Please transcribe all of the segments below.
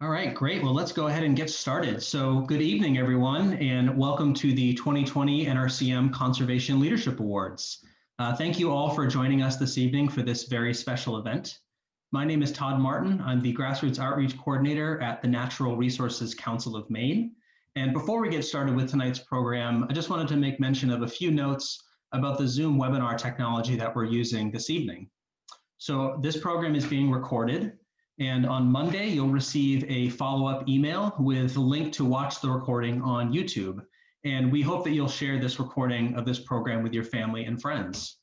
All right, great. Well, let's go ahead and get started. So good evening, everyone, and welcome to the 2020 NRCM Conservation Leadership Awards. Thank you all for joining us this evening for this very special event. My name is Todd Martin. I'm the Grassroots Outreach Coordinator at the Natural Resources Council of Maine. And before we get started with tonight's program, I just wanted to make mention of a few notes about the Zoom webinar technology that we're using this evening. So this program is being recorded, and on Monday, you'll receive a follow-up email with a link to watch the recording on YouTube. And we hope that you'll share this recording of this program with your family and friends.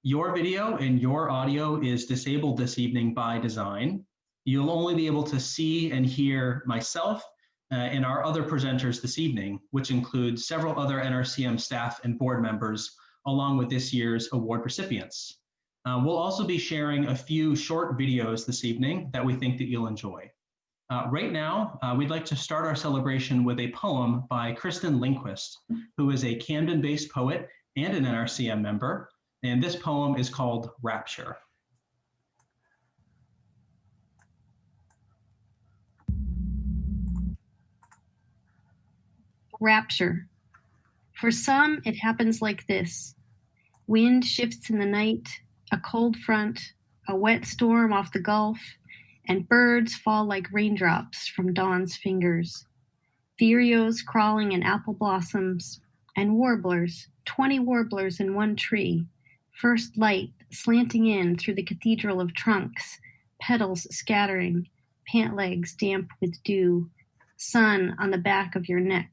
Your video and your audio is disabled this evening by design. You'll only be able to see and hear myself and our other presenters this evening, which include several other NRCM staff and board members, along with this year's award recipients. We'll also be sharing a few short videos this evening that we think that you'll enjoy. Right now, we'd like to start our celebration with a poem by Kristen Lindquist, who is a Camden-based poet and an NRCM member, and this poem is called Rapture. Rapture. For some, it happens like this. Wind shifts in the night, a cold front, a wet storm off the Gulf, and birds fall like raindrops from dawn's fingers. Vireos crawling in apple blossoms, and warblers, 20 warblers in one tree, first light slanting in through the cathedral of trunks, petals scattering, pant legs damp with dew, sun on the back of your neck.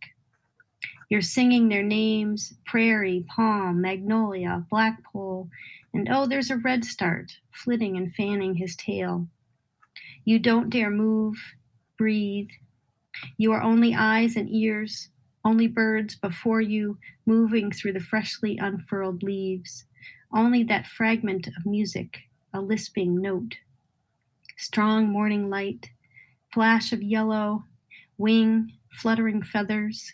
You're singing their names, prairie, palm, magnolia, blackpole, and oh, there's a redstart, flitting and fanning his tail. You don't dare move, breathe. You are only eyes and ears, only birds before you moving through the freshly unfurled leaves, only that fragment of music, a lisping note. Strong morning light, flash of yellow, wing, fluttering feathers,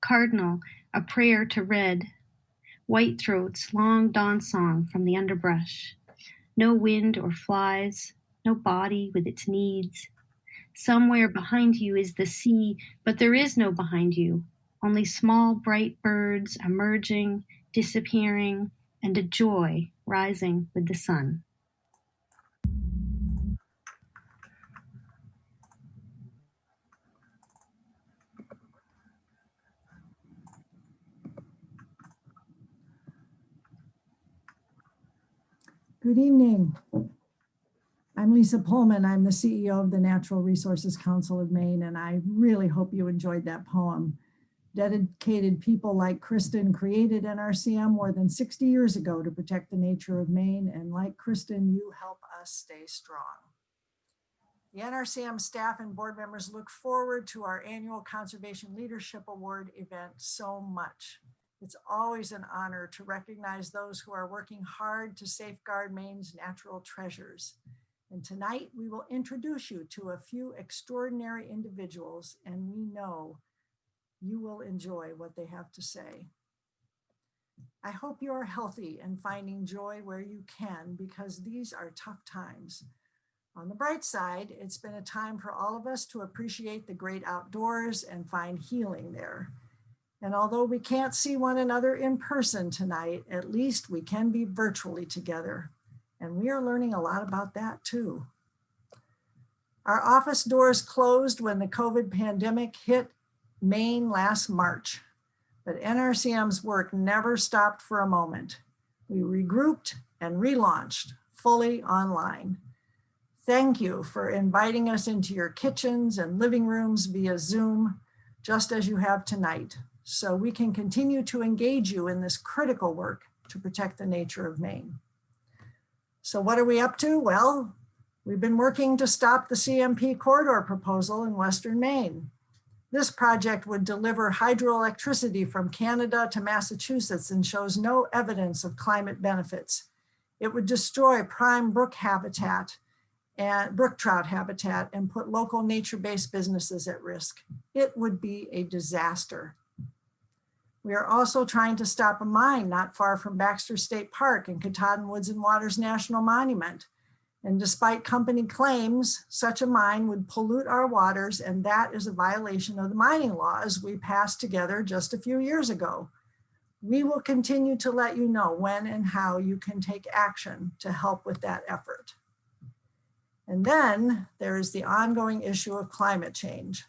cardinal, a prayer to red, whitethroat's long dawn song from the underbrush. No wind or flies, no body with its needs. Somewhere behind you is the sea, but there is no behind you, only small bright birds emerging, disappearing, and a joy rising with the sun. Good evening. I'm Lisa Pullman. I'm the CEO of the Natural Resources Council of Maine, and I really hope you enjoyed that poem. Dedicated people like Kristen created NRCM more than 60 years ago to protect the nature of Maine, and like Kristen, you help us stay strong. The NRCM staff and board members look forward to our annual Conservation Leadership Award event so much. It's always an honor to recognize those who are working hard to safeguard Maine's natural treasures. And tonight we will introduce you to a few extraordinary individuals, and we know you will enjoy what they have to say. I hope you are healthy and finding joy where you can, because these are tough times. On the bright side, it's been a time for all of us to appreciate the great outdoors and find healing there. And although we can't see one another in person tonight, at least we can be virtually together. And we are learning a lot about that too. Our office doors closed when the COVID pandemic hit Maine last March, but NRCM's work never stopped for a moment. We regrouped and relaunched fully online. Thank you for inviting us into your kitchens and living rooms via Zoom, just as you have tonight, so we can continue to engage you in this critical work to protect the nature of Maine. So what are we up to? Well, we've been working to stop the CMP corridor proposal in Western Maine. This project would deliver hydroelectricity from Canada to Massachusetts and shows no evidence of climate benefits. It would destroy prime brook habitat and brook trout habitat and put local nature-based businesses at risk. It would be a disaster. We are also trying to stop a mine not far from Baxter State Park and Cathy Woods and Waters National Monument. And despite company claims, such a mine would pollute our waters, and that is a violation of the mining laws we passed together just a few years ago. We will continue to let you know when and how you can take action to help with that effort. And then there is the ongoing issue of climate change.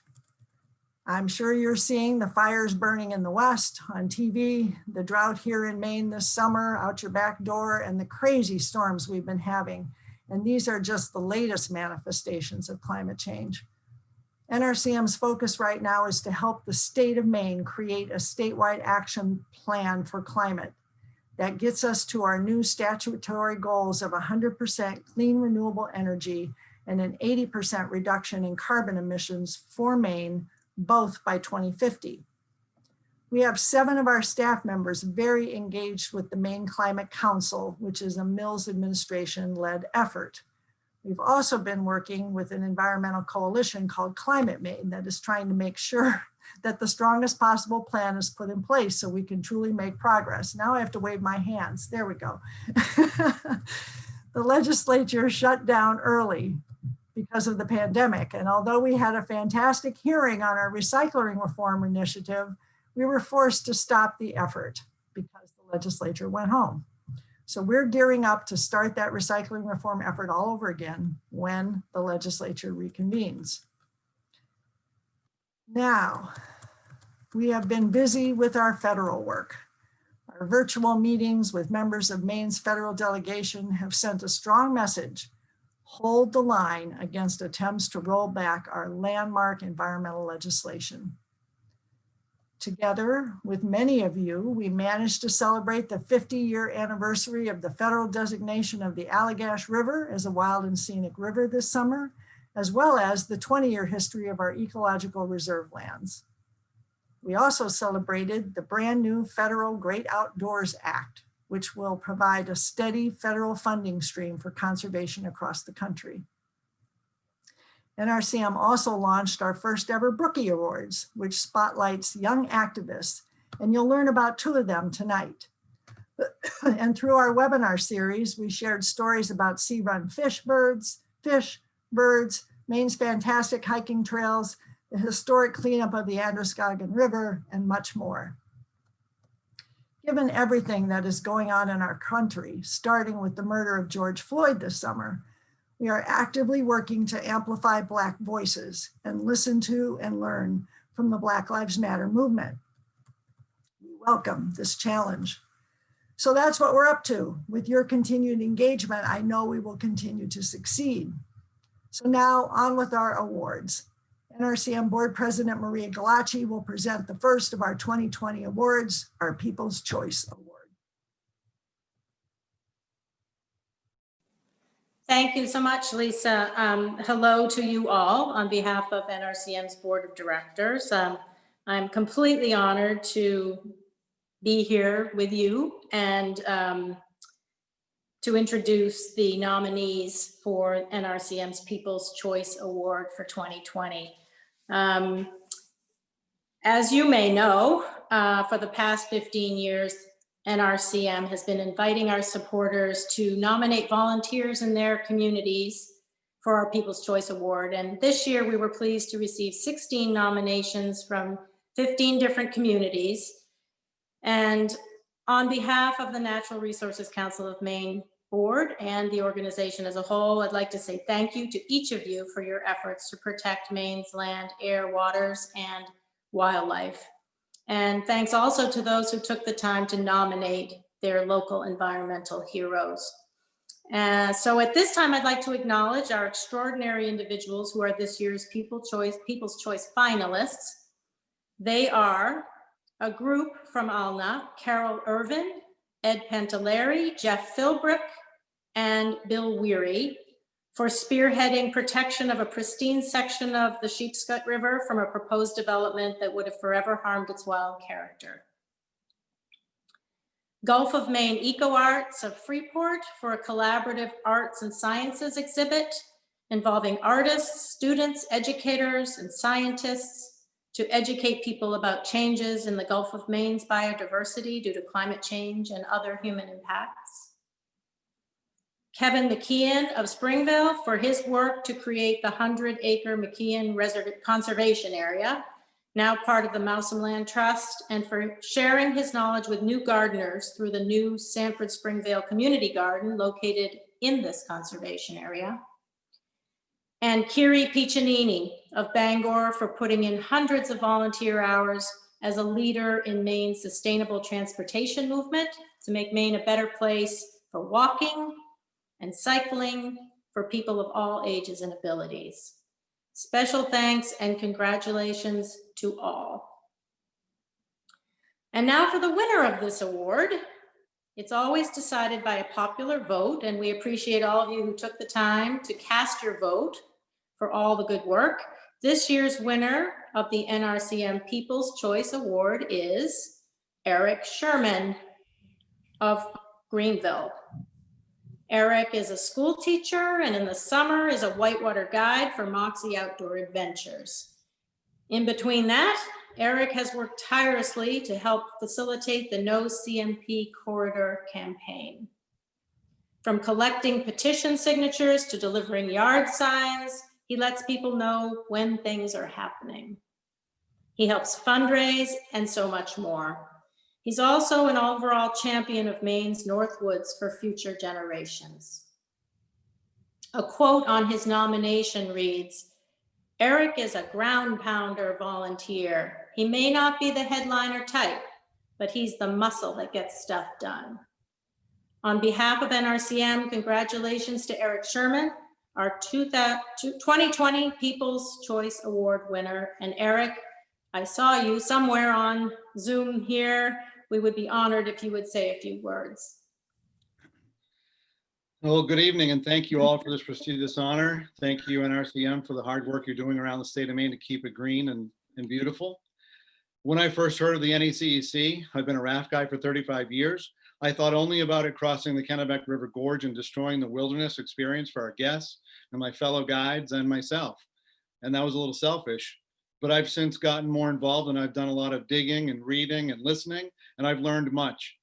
I'm sure you're seeing the fires burning in the West on TV, the drought here in Maine this summer out your back door, and the crazy storms we've been having. And these are just the latest manifestations of climate change. NRCM's focus right now is to help the state of Maine create a statewide action plan for climate that gets us to our new statutory goals of 100% clean renewable energy and an 80% reduction in carbon emissions for Maine, both by 2050. We have 7 of our staff members very engaged with the Maine Climate Council, which is a Mills administration-led effort. We've also been working with an environmental coalition called Climate Maine that is trying to make sure that the strongest possible plan is put in place so we can truly make progress. Now I have to wave my hands. There we go. The legislature shut down early because of the pandemic. And although we had a fantastic hearing on our recycling reform initiative, we were forced to stop the effort because the legislature went home. So we're gearing up to start that recycling reform effort all over again when the legislature reconvenes. Now, we have been busy with our federal work. Our virtual meetings with members of Maine's federal delegation have sent a strong message: hold the line against attempts to roll back our landmark environmental legislation. Together with many of you, we managed to celebrate the 50-year anniversary of the federal designation of the Allagash River as a wild and scenic river this summer, as well as the 20-year history of our ecological reserve lands. We also celebrated the brand new federal Great Outdoors Act, which will provide a steady federal funding stream for conservation across the country. NRCM also launched our first ever Brookie Awards, which spotlights young activists, and you'll learn about 2 of them tonight. And through our webinar series, we shared stories about sea-run fish, birds, Maine's fantastic hiking trails, the historic cleanup of the Androscoggin River, and much more. Given everything that is going on in our country, starting with the murder of George Floyd this summer, we are actively working to amplify Black voices and listen to and learn from the Black Lives Matter movement. We welcome this challenge. So that's what we're up to. With your continued engagement, I know we will continue to succeed. So now on with our awards. NRCM Board President Maria Galacci will present the first of our 2020 awards, our People's Choice Award. Thank you so much, Lisa. Hello to you all on behalf of NRCM's Board of Directors. I'm completely honored to be here with you and to introduce the nominees for NRCM's People's Choice Award for 2020. As you may know, for the past 15 years, NRCM has been inviting our supporters to nominate volunteers in their communities for our People's Choice Award. And this year we were pleased to receive 16 nominations from 15 different communities. And on behalf of the Natural Resources Council of Maine Board and the organization as a whole, I'd like to say thank you to each of you for your efforts to protect Maine's land, air, waters, and wildlife. And thanks also to those who took the time to nominate their local environmental heroes. So at this time, I'd like to acknowledge our extraordinary individuals who are this year's People's Choice finalists. They are a group from Alna: Carol Irvin, Ed Pantalleri, Jeff Philbrick, and Bill Weary, for spearheading protection of a pristine section of the Sheepscut River from a proposed development that would have forever harmed its wild character. Gulf of Maine Eco Arts of Freeport for a collaborative arts and sciences exhibit involving artists, students, educators, and scientists to educate people about changes in the Gulf of Maine's biodiversity due to climate change and other human impacts. Kevin McKeon of Springville for his work to create the 100-acre McKeon Conservation Area, now part of the Mousom Land Trust, and for sharing his knowledge with new gardeners through the new Sanford Springvale Community Garden located in this conservation area. And Kiri Piccinini of Bangor for putting in hundreds of volunteer hours as a leader in Maine's sustainable transportation movement to make Maine a better place for walking and cycling for people of all ages and abilities. Special thanks and congratulations to all. And now for the winner of this award. It's always decided by a popular vote, and we appreciate all of you who took the time to cast your vote for all the good work. This year's winner of the NRCM People's Choice Award is Eric Sherman of Greenville. Eric is a school teacher and in the summer is a whitewater guide for Moxie Outdoor Adventures. In between that, Eric has worked tirelessly to help facilitate the No CMP Corridor campaign. From collecting petition signatures to delivering yard signs, he lets people know when things are happening. He helps fundraise and so much more. He's also an overall champion of Maine's North Woods for future generations. A quote on his nomination reads, "Eric is a ground pounder volunteer. He may not be the headliner type, but he's the muscle that gets stuff done." On behalf of NRCM, congratulations to Eric Sherman, our 2020 People's Choice Award winner. And Eric, I saw you somewhere on Zoom here. We would be honored if you would say a few words. Well, good evening, and thank you all for this prestigious honor. Thank you, NRCM, for the hard work you're doing around the state of Maine to keep it green and beautiful. When I first heard of the NECEC, I've been a raft guide for 35 years. I thought only about it crossing the Kennebec River Gorge and destroying the wilderness experience for our guests and my fellow guides and myself. And that was a little selfish, but I've since gotten more involved and I've done a lot of digging and reading and listening, and I've learned much.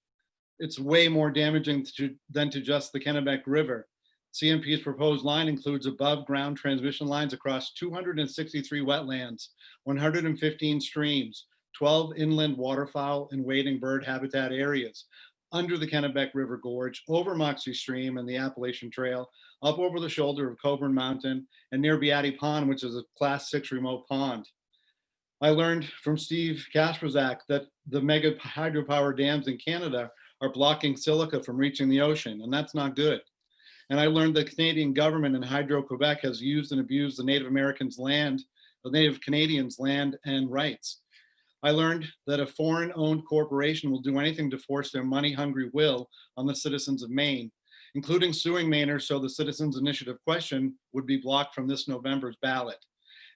It's way more damaging than to just the Kennebec River. CMP's proposed line includes above ground transmission lines across 263 wetlands, 115 streams, 12 inland waterfowl and wading bird habitat areas, under the Kennebec River Gorge, over Moxie Stream and the Appalachian Trail, up over the shoulder of Coburn Mountain, and near Beatty Pond, which is a Class 6 remote pond. I learned from Steve Kasperzak that the mega hydropower dams in Canada are blocking silica from reaching the ocean, and that's not good. And I learned the Canadian government and Hydro-Quebec has used and abused the Native Americans' land, the Native Canadians' land and rights. I learned that a foreign-owned corporation will do anything to force their money-hungry will on the citizens of Maine, including suing Mainers so the Citizens Initiative question would be blocked from this November's ballot.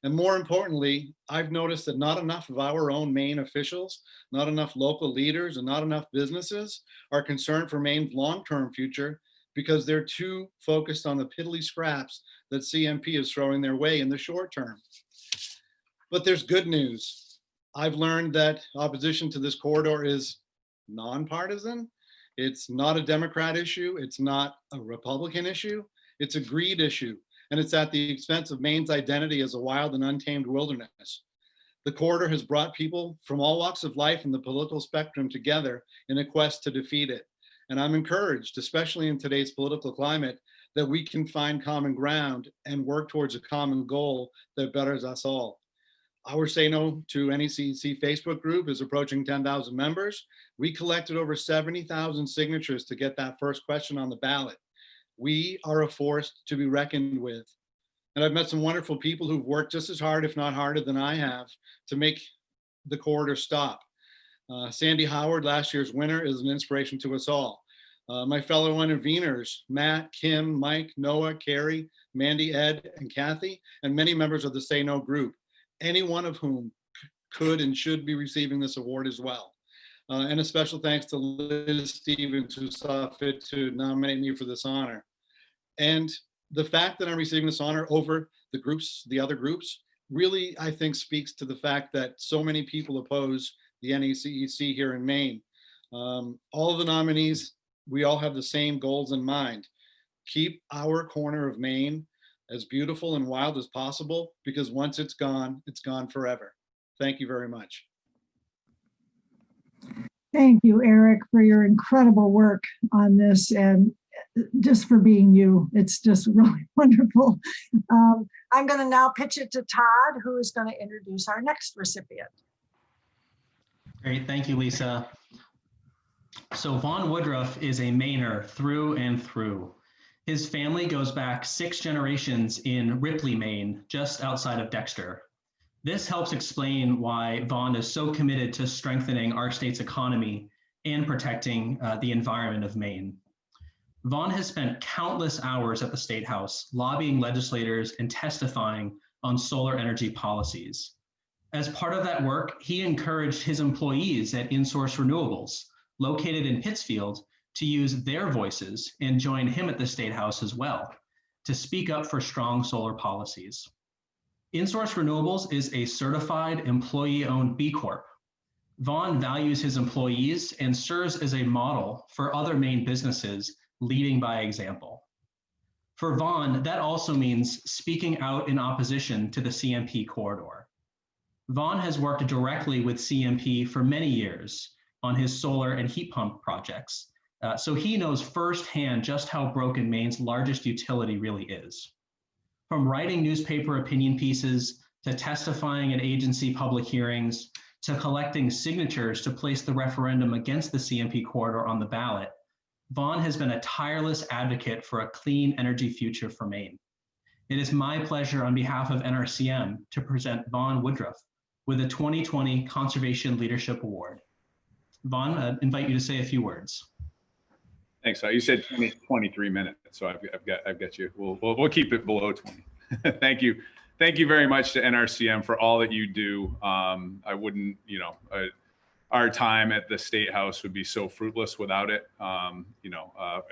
And more importantly, I've noticed that not enough of our own Maine officials, not enough local leaders, and not enough businesses are concerned for Maine's long-term future because they're too focused on the piddly scraps that CMP is throwing their way in the short term. But there's good news. I've learned that opposition to this corridor is nonpartisan. It's not a Democrat issue. It's not a Republican issue. It's a greed issue. And it's at the expense of Maine's identity as a wild and untamed wilderness. The corridor has brought people from all walks of life in the political spectrum together in a quest to defeat it. And I'm encouraged, especially in today's political climate, that we can find common ground and work towards a common goal that betters us all. Our Say No to NECEC Facebook group is approaching 10,000 members. We collected over 70,000 signatures to get that first question on the ballot. We are a force to be reckoned with. And I've met some wonderful people who've worked just as hard, if not harder than I have, to make the corridor stop. Sandy Howard, last year's winner, is an inspiration to us all. My fellow interveners, Matt, Kim, Mike, Noah, Carrie, Mandy, Ed, and Cathy, and many members of the Say No group, any one of whom could and should be receiving this award as well. And a special thanks to Liz Stevens, who saw fit to nominate me for this honor. And the fact that I'm receiving this honor over the other groups, really, I think, speaks to the fact that so many people oppose the NECEC here in Maine. All of the nominees, we all have the same goals in mind: Keep our corner of Maine as beautiful and wild as possible, because once it's gone forever. Thank you very much. Thank you, Eric, for your incredible work on this and just for being you. It's just really wonderful. I'm going to now pitch it to Todd, who is going to introduce our next recipient. Great, thank you, Lisa. So Vaughan Woodruff is a Mainer through and through. His family goes back 6 generations in Ripley, Maine, just outside of Dexter. This helps explain why Vaughan is so committed to strengthening our state's economy and protecting the environment of Maine. Vaughan has spent countless hours at the State House lobbying legislators and testifying on solar energy policies. As part of that work, he encouraged his employees at InSource Renewables, located in Pittsfield, to use their voices and join him at the State House as well, to speak up for strong solar policies. InSource Renewables is a certified employee-owned B Corp. Vaughan values his employees and serves as a model for other Maine businesses leading by example. For Vaughan, that also means speaking out in opposition to the CMP corridor. Vaughan has worked directly with CMP for many years on his solar and heat pump projects, so he knows firsthand just how broken Maine's largest utility really is. From writing newspaper opinion pieces, to testifying at agency public hearings, to collecting signatures to place the referendum against the CMP corridor on the ballot, Vaughan has been a tireless advocate for a clean energy future for Maine. It is my pleasure on behalf of NRCM to present Vaughan Woodruff with the 2020 Conservation Leadership Award. Vaughan, I invite you to say a few words. Thanks. You said 23 minutes, so I've got you. We'll keep it below 20. Thank you. Thank you very much to NRCM for all that you do. I wouldn't, our time at the State House would be so fruitless without it.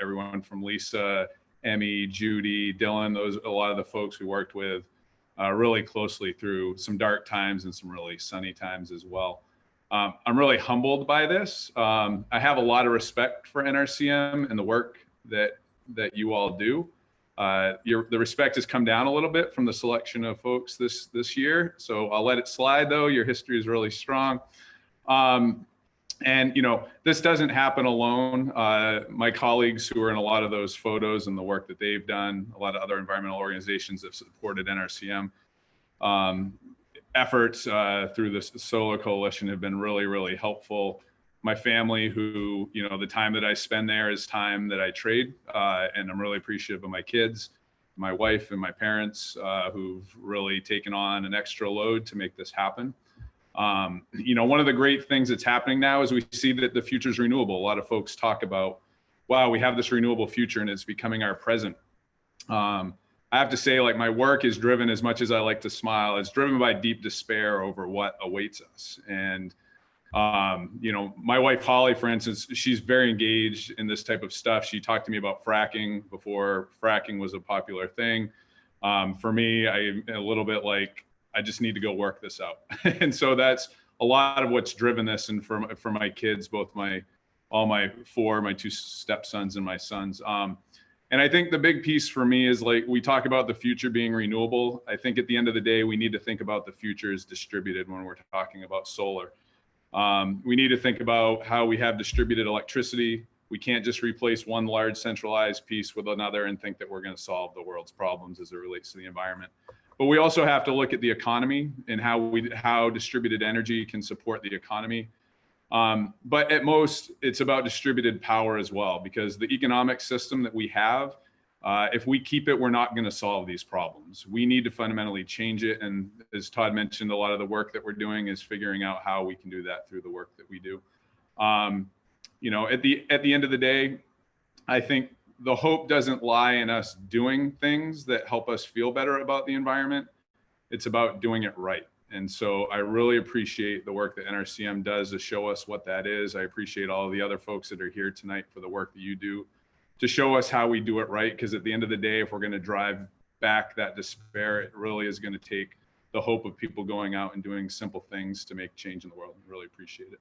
Everyone from Lisa, Emmy, Judy, Dylan, a lot of the folks we worked with really closely through some dark times and some really sunny times as well. I'm really humbled by this. I have a lot of respect for NRCM and the work that you all do. The respect has come down a little bit from the selection of folks this year, so I'll let it slide though. Your history is really strong. This doesn't happen alone. My colleagues who are in a lot of those photos and the work that they've done, a lot of other environmental organizations that supported NRCM efforts through the Solar Coalition have been really, really helpful. My family, who, the time that I spend there is time that I trade, and I'm really appreciative of my kids, my wife and my parents, who've really taken on an extra load to make this happen. One of the great things that's happening now is we see that the future is renewable. A lot of folks talk about, wow, we have this renewable future and it's becoming our present. I have to say, my work is driven, as much as I like to smile, it's driven by deep despair over what awaits us. And, my wife, Holly, for instance, she's very engaged in this type of stuff. She talked to me about fracking before fracking was a popular thing. For me, I'm a little bit like, I just need to go work this out. And so that's a lot of what's driven this. And for my kids, both my 2 stepsons and my sons. And I think the big piece for me is, we talk about the future being renewable. I think at the end of the day, we need to think about the future as distributed when we're talking about solar. We need to think about how we have distributed electricity. We can't just replace one large centralized piece with another and think that we're going to solve the world's problems as it relates to the environment. But we also have to look at the economy and how distributed energy can support the economy. But at most, it's about distributed power as well, because the economic system that we have, if we keep it, we're not going to solve these problems. We need to fundamentally change it. And as Todd mentioned, a lot of the work that we're doing is figuring out how we can do that through the work that we do. At the end of the day, I think the hope doesn't lie in us doing things that help us feel better about the environment. It's about doing it right. And so I really appreciate the work that NRCM does to show us what that is. I appreciate all of the other folks that are here tonight for the work that you do to show us how we do it right. Because at the end of the day, if we're going to drive back that despair, it really is going to take the hope of people going out and doing simple things to make change in the world. I really appreciate it.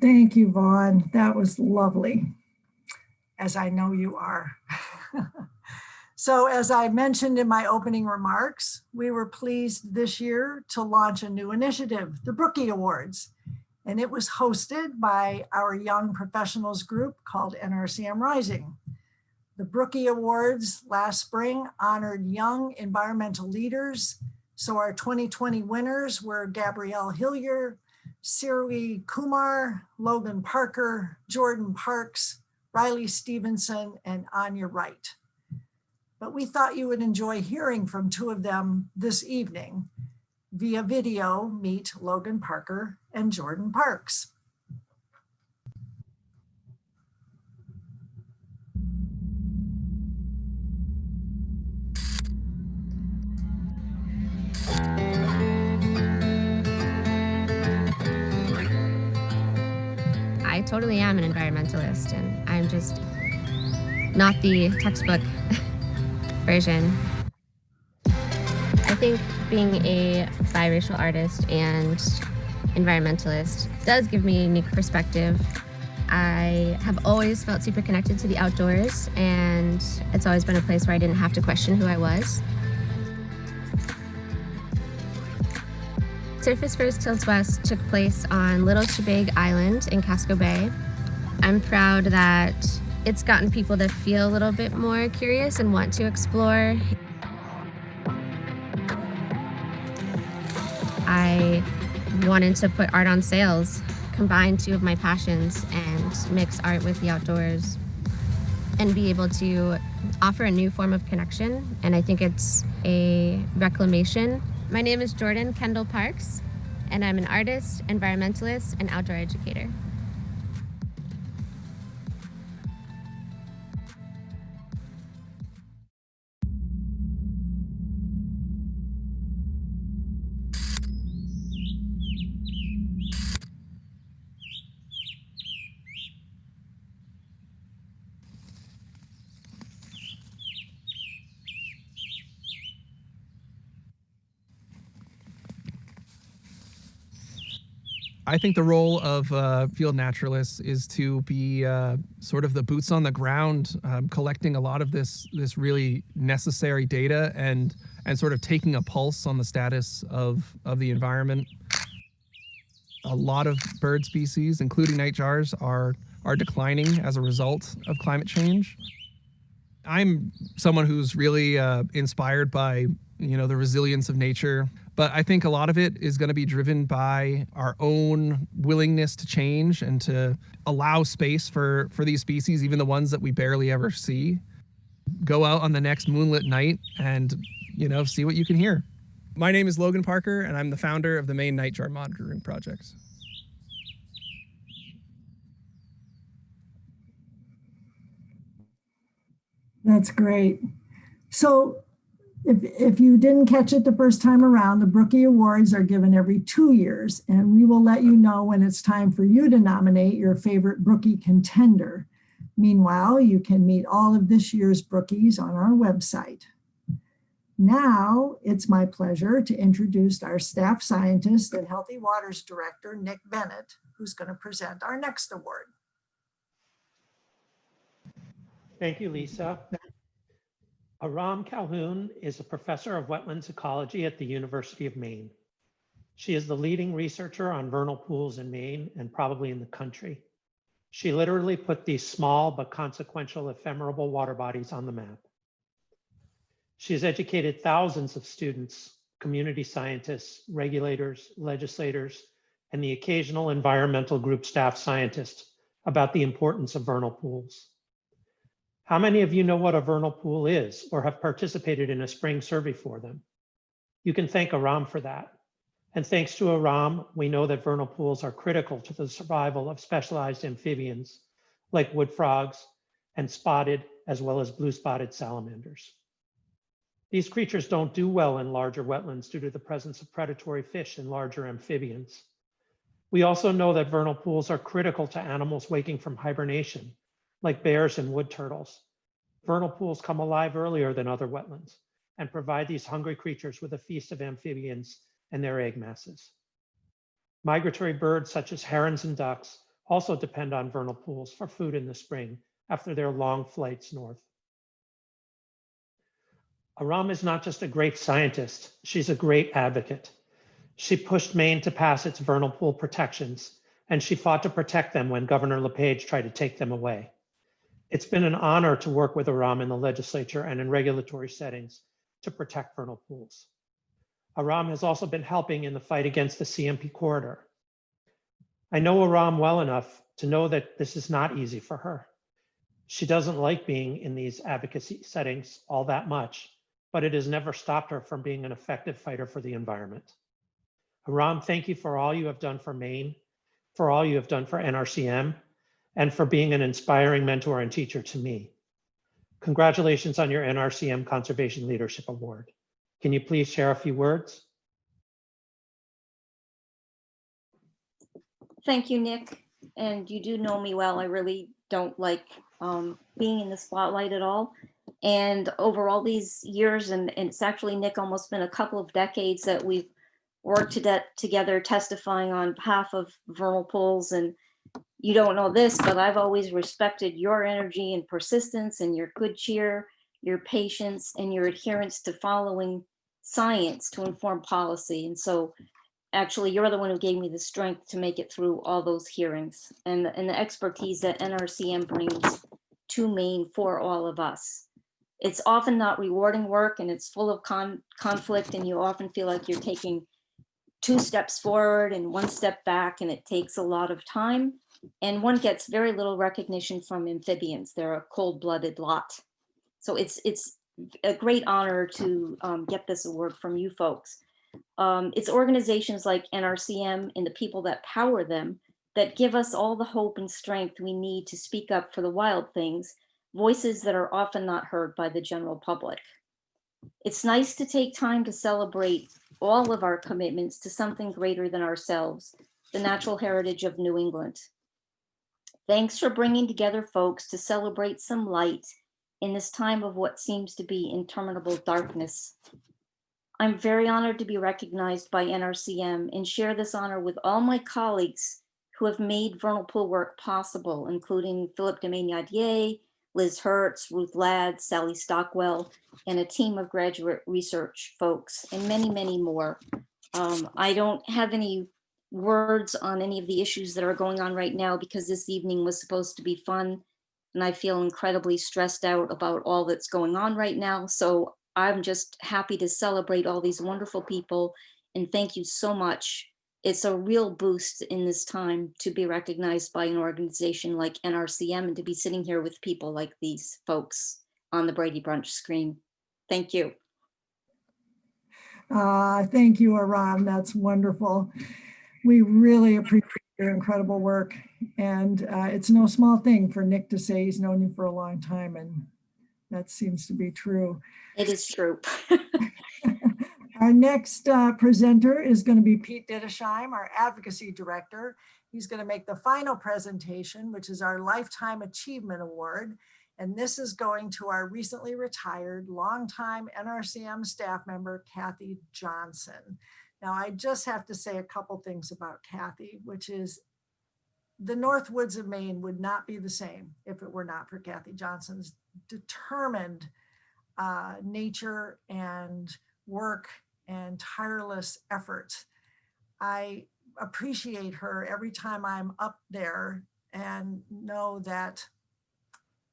Thank you, Vaughan. That was lovely, as I know you are. So as I mentioned in my opening remarks, we were pleased this year to launch a new initiative, the Brookie Awards. And it was hosted by our young professionals group called NRCM Rising. The Brookie Awards last spring honored young environmental leaders. So our 2020 winners were Gabrielle Hillier, Sirwi Kumar, Logan Parker, Jordan Parks, Riley Stevenson, and Anya Wright. But we thought you would enjoy hearing from two of them this evening. Via video, meet Logan Parker and Jordan Parks. I totally am an environmentalist, and I'm just not the textbook version. I think being a biracial artist and environmentalist does give me a unique perspective. I have always felt super connected to the outdoors, and it's always been a place where I didn't have to question who I was. Surface First Tilts West took place on Little Chebag Island in Casco Bay. I'm proud that it's gotten people to feel a little bit more curious and want to explore. I wanted to put art on sales, combine two of my passions, and mix art with the outdoors and be able to offer a new form of connection. And I think it's a reclamation. My name is Jordan Kendall Parks, and I'm an artist, environmentalist, and outdoor educator. I think the role of field naturalists is to be sort of the boots on the ground, collecting a lot of this really necessary data and sort of taking a pulse on the status of the environment. A lot of bird species, including nightjars, are declining as a result of climate change. I'm someone who's really inspired by the resilience of nature. But I think a lot of it is going to be driven by our own willingness to change and to allow space for these species, even the ones that we barely ever see. Go out on the next moonlit night and, see what you can hear. My name is Logan Parker, and I'm the founder of the Maine Nightjar Monitoring Project. That's great. So if you didn't catch it the first time around, the Brookie Awards are given every 2 years, and we will let you know when it's time for you to nominate your favorite Brookie contender. Meanwhile, you can meet all of this year's Brookies on our website. Now, it's my pleasure to introduce our staff scientist and Healthy Waters Director, Nick Bennett, who's going to present our next award. Thank you, Lisa. Aram Calhoun is a professor of wetlands ecology at the University of Maine. She is the leading researcher on vernal pools in Maine and probably in the country. She literally put these small but consequential ephemeral water bodies on the map. She has educated thousands of students, community scientists, regulators, legislators, and the occasional environmental group staff scientist about the importance of vernal pools. How many of you know what a vernal pool is or have participated in a spring survey for them? You can thank Aram for that. And thanks to Aram, we know that vernal pools are critical to the survival of specialized amphibians like wood frogs and spotted as well as blue spotted salamanders. These creatures don't do well in larger wetlands due to the presence of predatory fish and larger amphibians. We also know that vernal pools are critical to animals waking from hibernation, like bears and wood turtles. Vernal pools come alive earlier than other wetlands and provide these hungry creatures with a feast of amphibians and their egg masses. Migratory birds such as herons and ducks also depend on vernal pools for food in the spring after their long flights north. Aram is not just a great scientist, she's a great advocate. She pushed Maine to pass its vernal pool protections, and she fought to protect them when Governor LePage tried to take them away. It's been an honor to work with Aram in the legislature and in regulatory settings to protect vernal pools. Aram has also been helping in the fight against the CMP corridor. I know Aram well enough to know that this is not easy for her. She doesn't like being in these advocacy settings all that much, but it has never stopped her from being an effective fighter for the environment. Aram, thank you for all you have done for Maine, for all you have done for NRCM, and for being an inspiring mentor and teacher to me. Congratulations on your NRCM Conservation Leadership Award. Can you please share a few words? Thank you, Nick. And you do know me well. I really don't like being in the spotlight at all. And over all these years, and it's actually, Nick, almost been a couple of decades that we've worked together testifying on behalf of vernal pools. And you don't know this, but I've always respected your energy and persistence and your good cheer, your patience, and your adherence to following science to inform policy. And so actually, you're the one who gave me the strength to make it through all those hearings and the expertise that NRCM brings to Maine for all of us. It's often not rewarding work, and it's full of conflict, and you often feel like you're taking 2 steps forward and 1 step back, and it takes a lot of time. And one gets very little recognition from amphibians. They're a cold-blooded lot. So it's a great honor to get this award from you folks. It's organizations like NRCM and the people that power them that give us all the hope and strength we need to speak up for the wild things, voices that are often not heard by the general public. It's nice to take time to celebrate all of our commitments to something greater than ourselves, the natural heritage of New England. Thanks for bringing together folks to celebrate some light in this time of what seems to be interminable darkness. I'm very honored to be recognized by NRCM and share this honor with all my colleagues who have made vernal pool work possible, including Philip Demain-Yadier, Liz Hertz, Ruth Ladd, Sally Stockwell, and a team of graduate research folks, and many, many more. I don't have any words on any of the issues that are going on right now because this evening was supposed to be fun, and I feel incredibly stressed out about all that's going on right now. So I'm just happy to celebrate all these wonderful people, and thank you so much. It's a real boost in this time to be recognized by an organization like NRCM and to be sitting here with people like these folks on the Brady Brunch screen. Thank you. Thank you, Aram. That's wonderful. We really appreciate your incredible work. And it's no small thing for Nick to say he's known you for a long time, and that seems to be true. It is true. Our next presenter is going to be Pete Dittesheim, our advocacy director. He's going to make the final presentation, which is our Lifetime Achievement Award. And this is going to our recently retired, longtime NRCM staff member, Cathy Johnson. Now, I just have to say a couple things about Cathy, which is the North Woods of Maine would not be the same if it were not for Cathy Johnson's determined nature and work and tireless efforts. I appreciate her every time I'm up there and know that,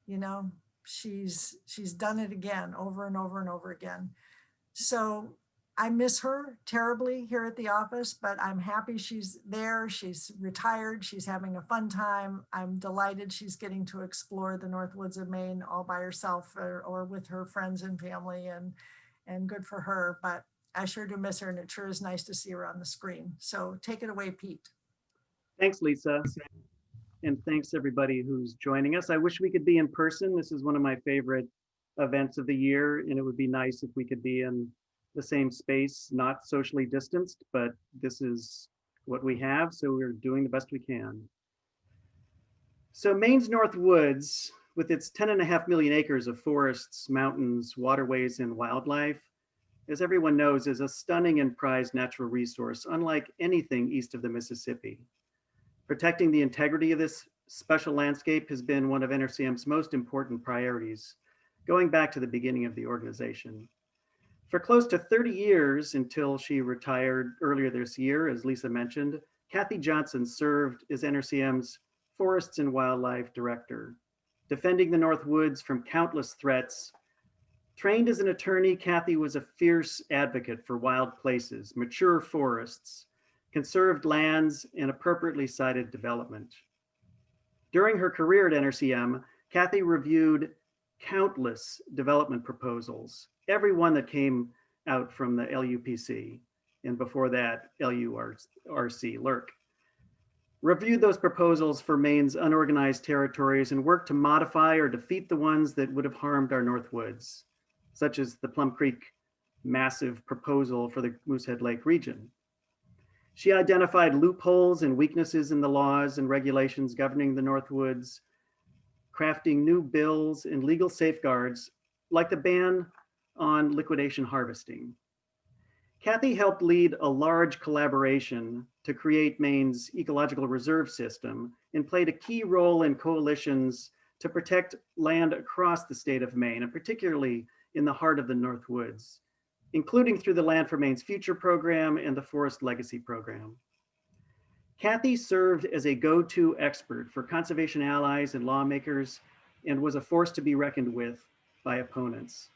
you know, she's done it again over and over and over again. So I miss her terribly here at the office, but I'm happy she's there. She's retired. She's having a fun time. I'm delighted she's getting to explore the North Woods of Maine all by herself or with her friends and family, and good for her. But I sure do miss her, and it sure is nice to see her on the screen. So take it away, Pete. Thanks, Lisa. And thanks everybody who's joining us. I wish we could be in person. This is one of my favorite events of the year, and it would be nice if we could be in the same space, not socially distanced, but this is what we have, so we're doing the best we can. So Maine's North Woods, with its 10.5 million acres of forests, mountains, waterways, and wildlife, as everyone knows, is a stunning and prized natural resource, unlike anything east of the Mississippi. Protecting the integrity of this special landscape has been one of NRCM's most important priorities, going back to the beginning of the organization. For close to 30 years, until she retired earlier this year, as Lisa mentioned, Cathy Johnson served as NRCM's Forests and Wildlife Director, defending the North Woods from countless threats. Trained as an attorney, Cathy was a fierce advocate for wild places, mature forests, conserved lands, and appropriately sited development. During her career at NRCM, Cathy reviewed countless development proposals, every one that came out from the LUPC, and before that, LURC, reviewed those proposals for Maine's unorganized territories and worked to modify or defeat the ones that would have harmed our North Woods, such as the Plum Creek massive proposal for the Moosehead Lake region. She identified loopholes and weaknesses in the laws and regulations governing the North Woods, crafting new bills and legal safeguards like the ban on liquidation harvesting. Cathy helped lead a large collaboration to create Maine's ecological reserve system and played a key role in coalitions to protect land across the state of Maine, and particularly in the heart of the North Woods, including through the Land for Maine's Future program and the Forest Legacy program. Cathy served as a go-to expert for conservation allies and lawmakers and was a force to be reckoned with by opponents.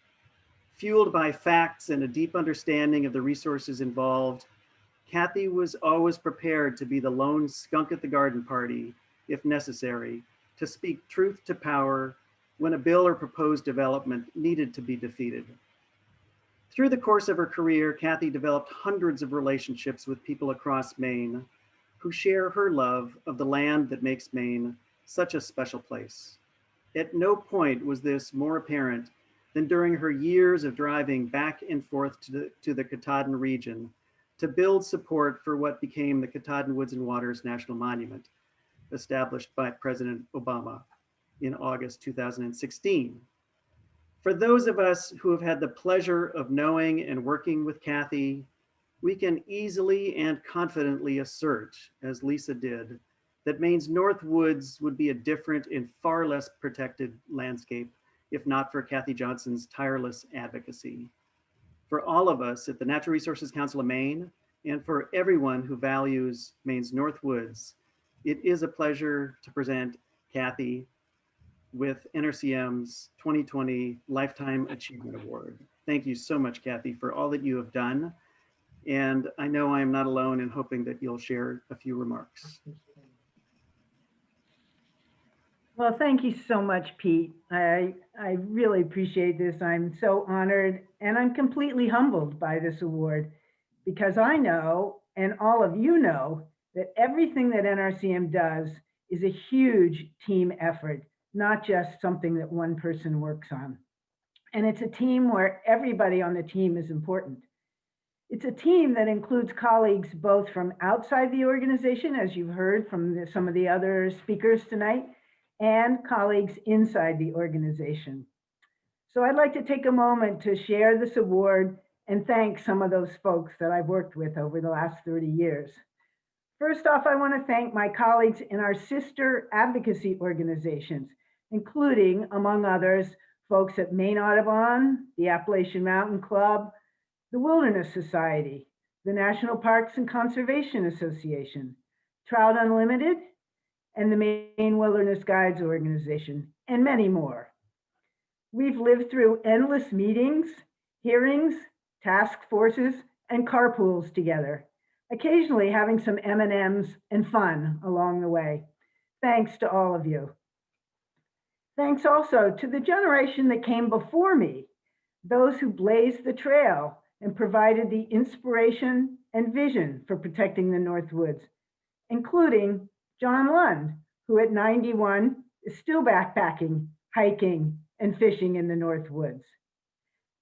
Fueled by facts and a deep understanding of the resources involved, Cathy was always prepared to be the lone skunk at the garden party, if necessary, to speak truth to power when a bill or proposed development needed to be defeated. Through the course of her career, Cathy developed hundreds of relationships with people across Maine who share her love of the land that makes Maine such a special place. At no point was this more apparent than during her years of driving back and forth to the Katahdin region to build support for what became the Katahdin Woods and Waters National Monument, established by President Obama in August 2016. For those of us who have had the pleasure of knowing and working with Cathy, we can easily and confidently assert, as Lisa did, that Maine's North Woods would be a different and far less protected landscape if not for Cathy Johnson's tireless advocacy. For all of us at the Natural Resources Council of Maine, and for everyone who values Maine's North Woods, it is a pleasure to present Cathy with NRCM's 2020 Lifetime Achievement Award. Thank you so much, Cathy, for all that you have done. And I know I am not alone in hoping that you'll share a few remarks. Well, thank you so much, Pete. I really appreciate this. I'm so honored and I'm completely humbled by this award because I know, and all of you know, that everything that NRCM does is a huge team effort, not just something that one person works on. And it's a team where everybody on the team is important. It's a team that includes colleagues both from outside the organization, as you've heard from some of the other speakers tonight, and colleagues inside the organization. So I'd like to take a moment to share this award and thank some of those folks that I've worked with over the last 30 years. First off, I want to thank my colleagues in our sister advocacy organizations, including, among others, folks at Maine Audubon, the Appalachian Mountain Club, the Wilderness Society, the National Parks and Conservation Association, Trout Unlimited, and the Maine Wilderness Guides Organization, and many more. We've lived through endless meetings, hearings, task forces, and carpools together, occasionally having some M&Ms and fun along the way. Thanks to all of you. Thanks also to the generation that came before me, those who blazed the trail and provided the inspiration and vision for protecting the North Woods, including John Lund, who at 91 is still backpacking, hiking, and fishing in the North Woods.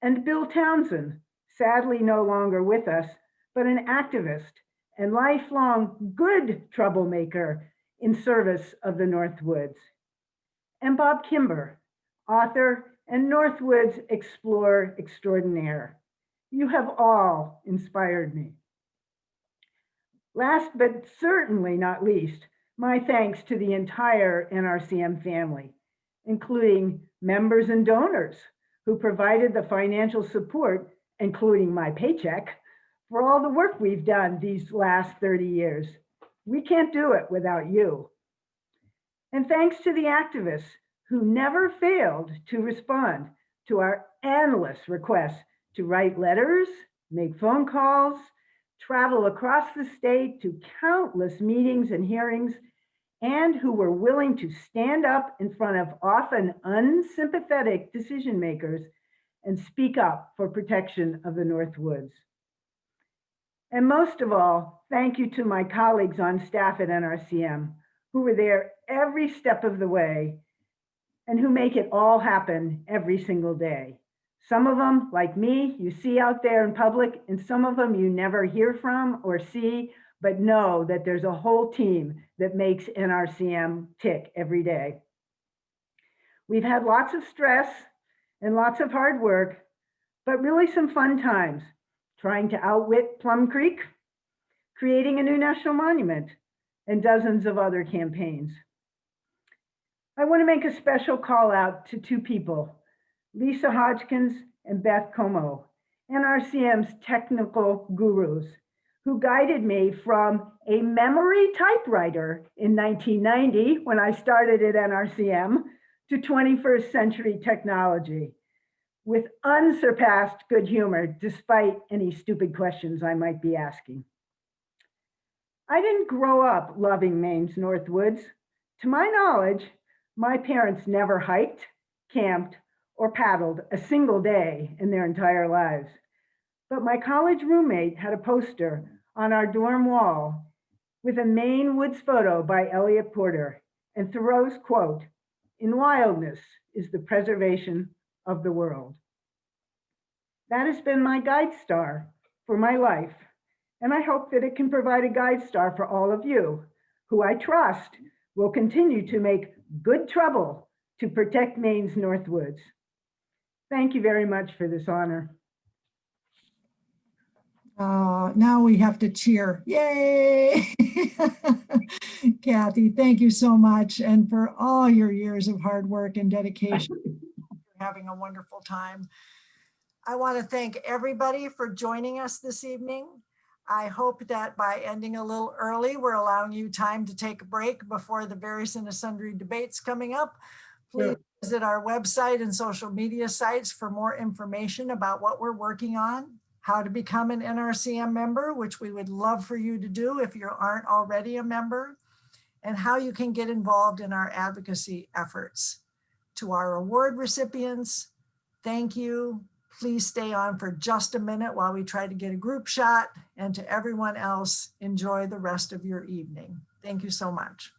And Bill Townsend, sadly no longer with us, but an activist and lifelong good troublemaker in service of the North Woods. And Bob Kimber, author and North Woods explorer extraordinaire. You have all inspired me. Last but certainly not least, My thanks to the entire NRCM family, including members and donors who provided the financial support, including my paycheck, for all the work we've done these last 30 years. We can't do it without you. And thanks to the activists who never failed to respond to our endless requests to write letters, make phone calls, travel across the state to countless meetings and hearings, and who were willing to stand up in front of often unsympathetic decision makers and speak up for protection of the North Woods. And most of all, thank you to my colleagues on staff at NRCM who were there every step of the way and who make it all happen every single day. Some of them, like me, you see out there in public, and some of them you never hear from or see, but know that there's a whole team that makes NRCM tick every day. We've had lots of stress and lots of hard work, but really some fun times, trying to outwit Plum Creek, creating a new national monument, and dozens of other campaigns. I want to make a special call out to two people, Lisa Hodgkins and Beth Como, NRCM's technical gurus, who guided me from a memory typewriter in 1990 when I started at NRCM to 21st century technology with unsurpassed good humor despite any stupid questions I might be asking. I didn't grow up loving Maine's North Woods. To my knowledge, my parents never hiked, camped, or paddled a single day in their entire lives. But my college roommate had a poster on our dorm wall with a Maine Woods photo by Elliot Porter and Thoreau's quote, "In wildness is the preservation of the world." That has been my guide star for my life, and I hope that it can provide a guide star for all of you, who I trust will continue to make good trouble to protect Maine's North Woods. Thank you very much for this honor. Now we have to cheer. Yay! Cathy, thank you so much, and for all your years of hard work and dedication. We're having a wonderful time. I want to thank everybody for joining us this evening. I hope that by ending a little early, we're allowing you time to take a break before the various and sundry debates coming up. Please visit our website and social media sites for more information about what we're working on, how to become an NRCM member, which we would love for you to do if you aren't already a member, and how you can get involved in our advocacy efforts. To our award recipients, thank you. Please stay on for just a minute while we try to get a group shot. And to everyone else, enjoy the rest of your evening. Thank you so much.